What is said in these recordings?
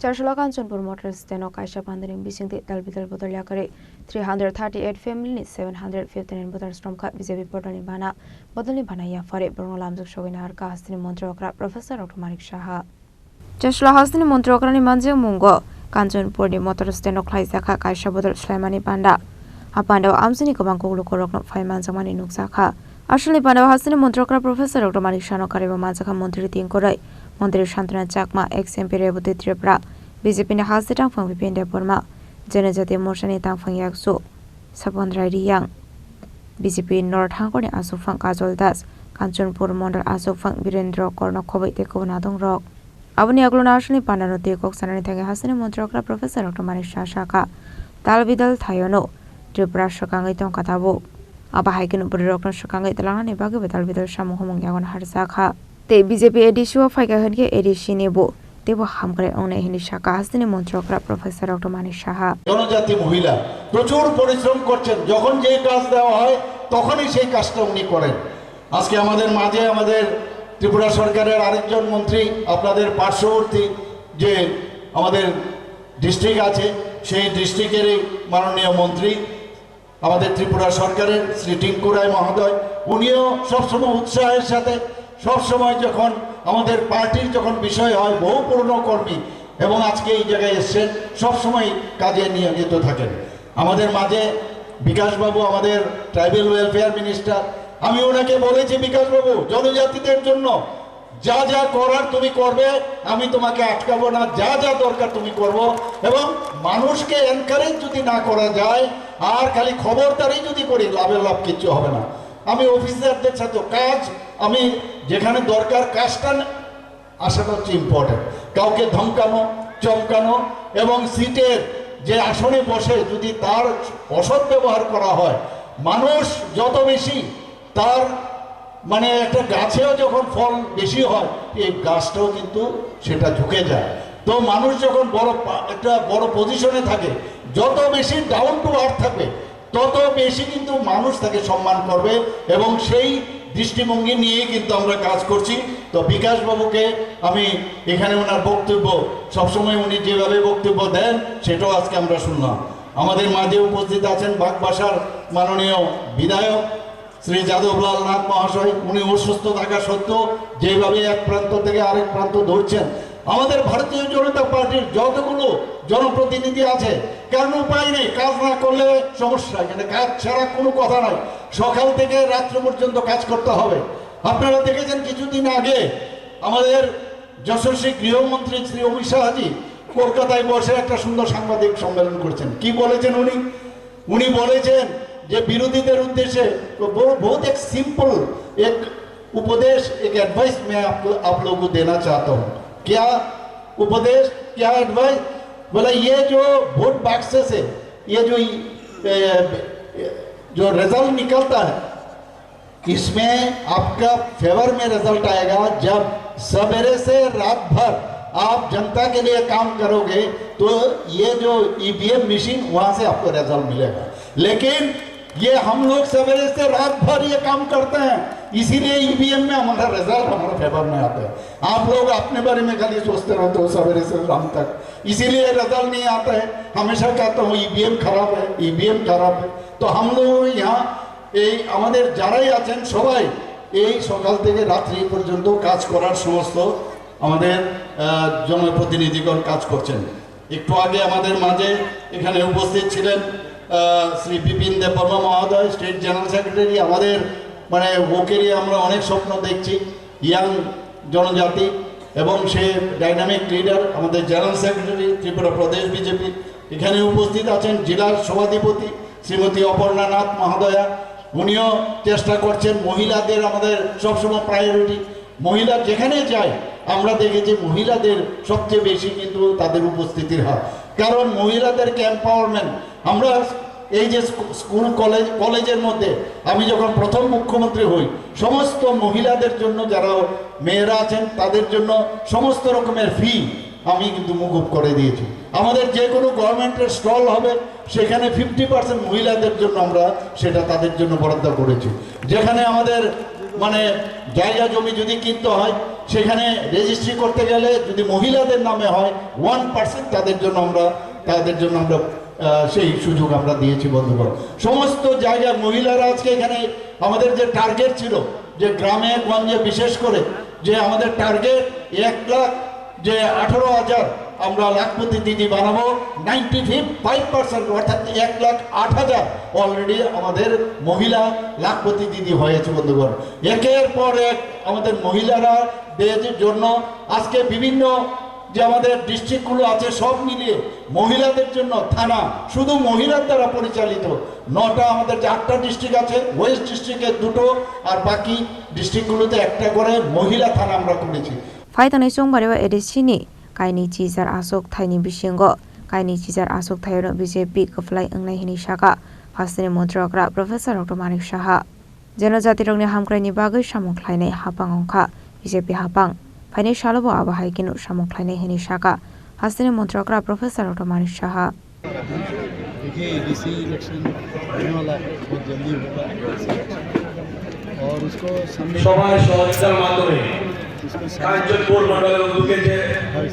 Charshula Kanchanpur Motor Steno Kaisha Pandarin Bisingti Dalbidal Bodoliakari 338 family 715 Bodar Stromka BJP Bodoli Bana Bodoli Banaya Fare Brunolamzuk Shoginar Hastini Montrokra Professor Dr. Manik Shaha Charshula Hastini Montrokrani Manze Mungo Kanchanpur Motor Steno Klaisaka Kaisha Bodol Shlaimani Panda Apanda Amsini Kabangulu Korok 5 months Amani Nuksaka Ashli Panda Hastini Montrokra Professor Dr. Manik Shano Kariba Mazaka Montri Tinkorai Montri Shantana Chakma ex MP Rebuti Tripra BJP ni Hasi Tangfang Vipinda Burma Janajati Moshani Tangfang Yaksu Sapondra Yang BJP North Hangkoni Asufang Kajol Das Kanchanpur Mondal Asufang Virendra Korno Kobai Tekovnadong Rock Abuni Agluna Ashli Pandano Tekok Sanani Tagi Hasani Montrokra Professor Dr. Manik Shashaka Talbidal Thayono Tripra Shakangai Tong Katabu Aba Haikin Burokno Shakangai Talangani Bagi Talbidal Shamuhumung Yagon Harsaka Te BJP Edishu Faika Henke Edishinibu Debo Hamkare One Hinishaka Hastini Montrokra Professor Dr. Manik Shaha জনজাতি মহিলা প্রচুর পরিশ্রম করছেন যখন যেই কাজ দেওয়া হয় তখনই সেই কাজটা উনি করেন আজকে আমাদের মাঝে আমাদের ত্রিপুরা সরকারের আরেকজন মন্ত্রী আপনাদের পার্শ্ববর্তী যে আমাদের ডিস্ট্রিক্ট আছে সেই ডিস্ট্রিক্টেরই মাননীয় মন্ত্রী আমাদের ত্রিপুরা সরকারের শ্রী টিঙ্কু রায় মহোদয় উনিও সবসময় উৎসাহের সাথে সবসময় যখন আমাদের পার্টির যখন বিষয় হয় বহু পুরনো কর্মী এবং আজকে এই জায়গায় এসেছেন সবসময় কাজে নিয়োজিত থাকেন আমাদের মাঝে বিকাশবাবু আমাদের ট্রাইবাল ওয়েলফেয়ার মিনিস্টার আমি ওনাকে বলেছি বিকাশবাবু জনজাতিদের জন্য যা যা করার তুমি করবে আমি তোমাকে আটকাবো না যা যা দরকার তুমি করবো এবং মানুষকে এনকারেজ যদি না করা যায় আর খালি খবরদারি যদি করি লাভের লাভ কিচ্ছু হবে না আমি অফিসারদের সাথে কাজ আমি যেখানে দরকার কাজটা আসাটা হচ্ছে ইম্পর্টেন্ট কাউকে ধমকানো চমকানো এবং সিটের যে আসনে বসে যদি তার অসৎ ব্যবহার করা হয় মানুষ যত বেশি তার মানে একটা গাছেও যখন ফল বেশি হয় এই গাছটাও কিন্তু সেটা ঝুঁকে যায় তো মানুষ যখন একটা বড় পজিশনে থাকে যত বেশি ডাউন টু আর্থ থাকবে তত বেশি কিন্তু মানুষ তাকে সম্মান করবে এবং সেই দৃষ্টিভঙ্গি নিয়ে কিন্তু আমরা কাজ করছি তো বিকাশ বাবুকে আমি এখানে ওনার বক্তব্য সবসময় উনি যেভাবে বক্তব্য দেন সেটাও আজকে আমরা শুনলাম আমাদের মাঝে উপস্থিত আছেন বাগবাসার মাননীয় বিধায়ক শ্রী যাদবলাল নাথ মহাশয় উনি অসুস্থ থাকা সত্ত্বেও যেভাবে এক প্রান্ত থেকে আরেক প্রান্ত ধরছেন আমাদের ভারতীয় জনতা পার্টির যতগুলো জনপ্রতিনিধি আছে কারণ উপায় নেই কাজ না করলে সমস্যা এখানে কাজ ছাড়া কোনো কথা নাই সকাল থেকে রাত্র পর্যন্ত কাজ করতে হবে আপনারা দেখেছেন কিছুদিন আগে আমাদের যশস্বী গৃহমন্ত্রী শ্রী অমিত শাহজি কলকাতায় বসে একটা সুন্দর সাংবাদিক সম্মেলন করেছেন কি বলেছেন উনি বলেছেন যে বিরোধীদের উদ্দেশ্যে बहुत एक सिंपल एक उपदेश एक एडवाइस मैं आप लोगों को देना चाहता हूँ क्या उपदेश क्या एडवाइस बोला ये जो वोट बॉक्सेस है ये जो रिजल्ट निकलता है इसमें आपका फेवर में रिजल्ट आएगा जब सवेरे से रात भर आप जनता के लिए काम करोगे तो ये जो ईवीएम मशीन वहां से आपको रिजल्ट मिलेगा लेकिन ये हम लोग सवेरे से रात भर ये काम करते हैं इसीलिए ईवीएम में हमारा रिजल्ट हमारे फेवर में आता है आप लोग अपने बारे में खाली सोचते रहते हो सवेरे से शाम तक इसीलिए रिजल्ट नहीं आता है हमेशा कहता हूँ ईवीएम खराब है तो हम लोग यहाँ এই আমাদের যারাই আছেন সবাই এই সকাল থেকে রাত্রি পর্যন্ত কাজ করার সমস্ত আমাদের জনপ্রতিনিধিগণ কাজ করছেন একটু আগে আমাদের মাঝে এখানে উপস্থিত ছিলেন শ্রী বিপিন দেববর্মা মহোদয় স্টেট জেনারেল সেক্রেটারি আমাদের মানে ওকেরই আমরা অনেক স্বপ্ন দেখছি ইয়াং জনজাতি এবং সে ডাইনামিক লিডার আমাদের জেনারেল সেক্রেটারি ত্রিপুরা প্রদেশ বিজেপি এখানে উপস্থিত আছেন জেলার সভাধিপতি শ্রীমতী অপর্ণা নাথ মহোদয়া উনিও চেষ্টা করছেন মহিলাদের আমাদের সবসময় প্রায়োরিটি মহিলা যেখানে যায় আমরা দেখেছি মহিলাদের সবচেয়ে বেশি কিন্তু তাদের উপস্থিতির হার কারণ মহিলাদেরকে এম্পাওয়ারমেন্ট আমরা এই যে স্কুল কলেজের মধ্যে আমি যখন প্রথম মুখ্যমন্ত্রী হই সমস্ত মহিলাদের জন্য যারা মেয়েরা আছেন তাদের জন্য সমস্ত রকমের ফি আমি কিন্তু মুকুব করে দিয়েছি আমাদের যে কোনো গভর্নমেন্টের স্টল হবে সেখানে 50% মহিলাদের জন্য আমরা সেটা তাদের জন্য বরাদ্দ করেছি যেখানে আমাদের মানে জায়গা জমি যদি কিনতে হয় সেখানে রেজিস্ট্রি করতে গেলে যদি মহিলাদের নামে হয় 1% তাদের জন্য আমরা সেই সুযোগ আমরা দিয়েছি বন্ধুগণ। সমস্ত জায়গায় মহিলারা আজকে এখানে আমাদের যে টার্গেট ছিল যে গ্রামে গঞ্জে বিশেষ করে যে আমাদের টার্গেট 1 লাখ যে 18,000 আমরা লাখপতি দিদি বানাবো 95% অর্থাৎ 1,08,000 অলরেডি আমাদের মহিলা লাখপতি দিদি হয়েছে বন্ধুগণ। একের পর এক আমাদের মহিলারা দেশের জন্য আজকে বিভিন্ন যে আমাদের ডিস্ট্রিক্টগুলো আছে সব মিলিয়ে মহিলাদের জন্য থানা শুধু মহিলার দ্বারা পরিচালিত 9টা আমাদের যে 8টা ডিস্ট্রিক্ট আছে ওয়েস্ট ডিস্ট্রিক্টে 2টো আর বাকি ডিস্ট্রিক্টগুলোতে একটা করে মহিলা থানা আমরা করেছি। ফাইতানাই চংবারেও এডিসিনি কাইনি চিজার আসক থাইনি বিসিঙ্গ কাইনি চিজার আসক থাইনো বিজেপি কফলাই अंगनाय हिनि शाखा फासनि मन्त्रकरा प्रोफेसर डॉ मानिक साहा जनजाति रंगनि हामख्रायनि बागै सामुख्लायनाय हापां अंखा बिजेपि हापां फाइनाय सालबो आबाहाय किनु सामुख्लायनाय हिनि शाखा फासनि मन्त्रकरा प्रोफेसर डॉ मानिक साहा। देखिए एडीसी इलेक्शन होने वाला है, बहुत जल्दी होगा और उसको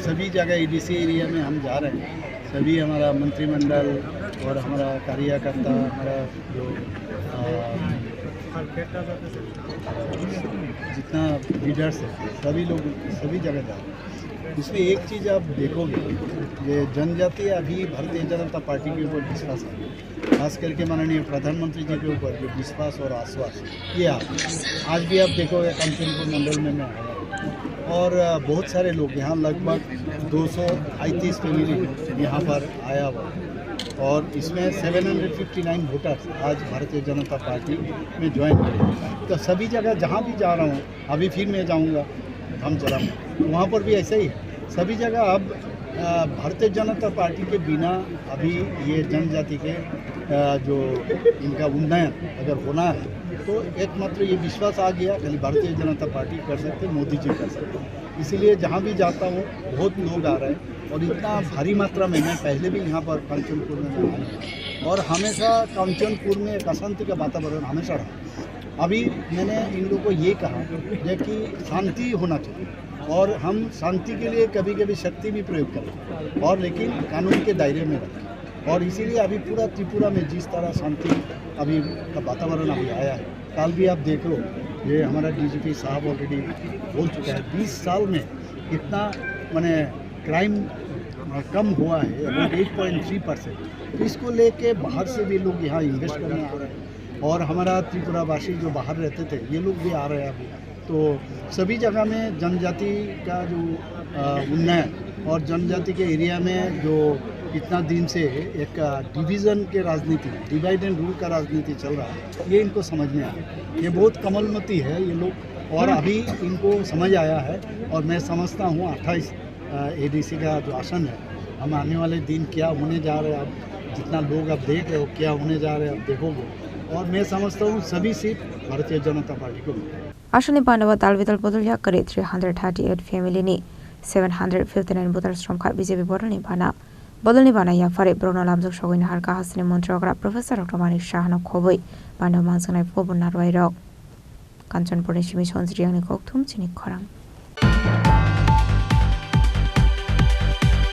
सभी जगह एडीसी एरिया में हम जा रहे हैं। सभी हमारा मंत्रिमंडल और हमारा कार्यकर्ता हमारा जो जितना लीडर्स है सभी लोग सभी जगह जा रहे हैं। इसमें एक चीज़ आप देखोगे ये जनजाति अभी भारतीय जनता पार्टी के ऊपर विश्वास है, खास करके माननीय प्रधानमंत्री जी के ऊपर जो विश्वास और आश्वास ये आज भी आप देखोगे कंचनपुर मंडल में मैं आया और बहुत सारे लोग यहाँ लगभग 235 फैमिली यहाँ पर आया हुआ और इसमें 759 वोटर्स आज भारतीय जनता पार्टी में ज्वाइन करें। तो सभी जगह जहाँ भी जा रहा हूँ अभी फिर मैं जाऊँगा हम चला वहाँ पर भी ऐसा ही है। सभी जगह अब भारतीय जनता पार्टी के बिना अभी ये जनजाति के जो इनका उन्नयन अगर होना है तो एकमात्र ये विश्वास आ गया खाली भारतीय जनता पार्टी कर सकते, मोदी जी कर सकते। इसीलिए जहाँ भी जाता हूँ बहुत लोग आ रहे हैं और इतना भारी मात्रा में मैं पहले भी यहाँ पर कंचनपुर में आया हूँ और हमेशा कंचनपुर में एक अशांति का वातावरण हमेशा रहा। अभी मैंने इन लोगों को ये कहा कि शांति होना चाहिए और हम शांति के लिए कभी कभी शक्ति भी प्रयोग करें और लेकिन कानून के दायरे में रखें और इसीलिए अभी पूरा त्रिपुरा में जिस तरह शांति अभी का वातावरण अभी आया है, कल भी आप देख लो ये हमारा डीजीपी साहब ऑलरेडी बोल चुका है 20 साल में इतना माने क्राइम कम हुआ है अबाउट 8.3%। तो इसको लेके बाहर से भी लोग यहाँ इन्वेस्ट करने आ रहे हैं और हमारा त्रिपुरावासी जो बाहर रहते थे ये लोग भी आ रहे हैं अभी। तो सभी जगह में जनजाति का जो उन्नयन और जनजाति के एरिया में जो इतना दिन से एक डिवीज़न के राजनीति डिवाइड एंड रूल का राजनीति चल रहा है ये इनको समझ में आया। ये बहुत कमलमती है ये लोग और अभी इनको समझ आया है और मैं समझता हूँ 28 एडीसी का जो आसन है हम आने वाले दिन क्या होने जा रहे हैं आप जितना लोग आप देख रहे हो क्या होने जा रहे हैं आप देखोगे और मैं समझता हूँ सभी सीट भारतीय जनता पार्टी को। आसननि बान्दावा दालबिदाल बदलिया करे 338 फेमिलिनि 759 voters stromka BJP बदलनि बानाया फारे ब्रनो लामजोक सगैना हारका हासनि मन्त्रकरा प्रोफेसर डॉ मानिक साहानो खबै बान्दाव मानसनाय फबन नारवाय रक कांचनपुरनि सिमी सनज्रियानि कक्थुम चिनि खरां।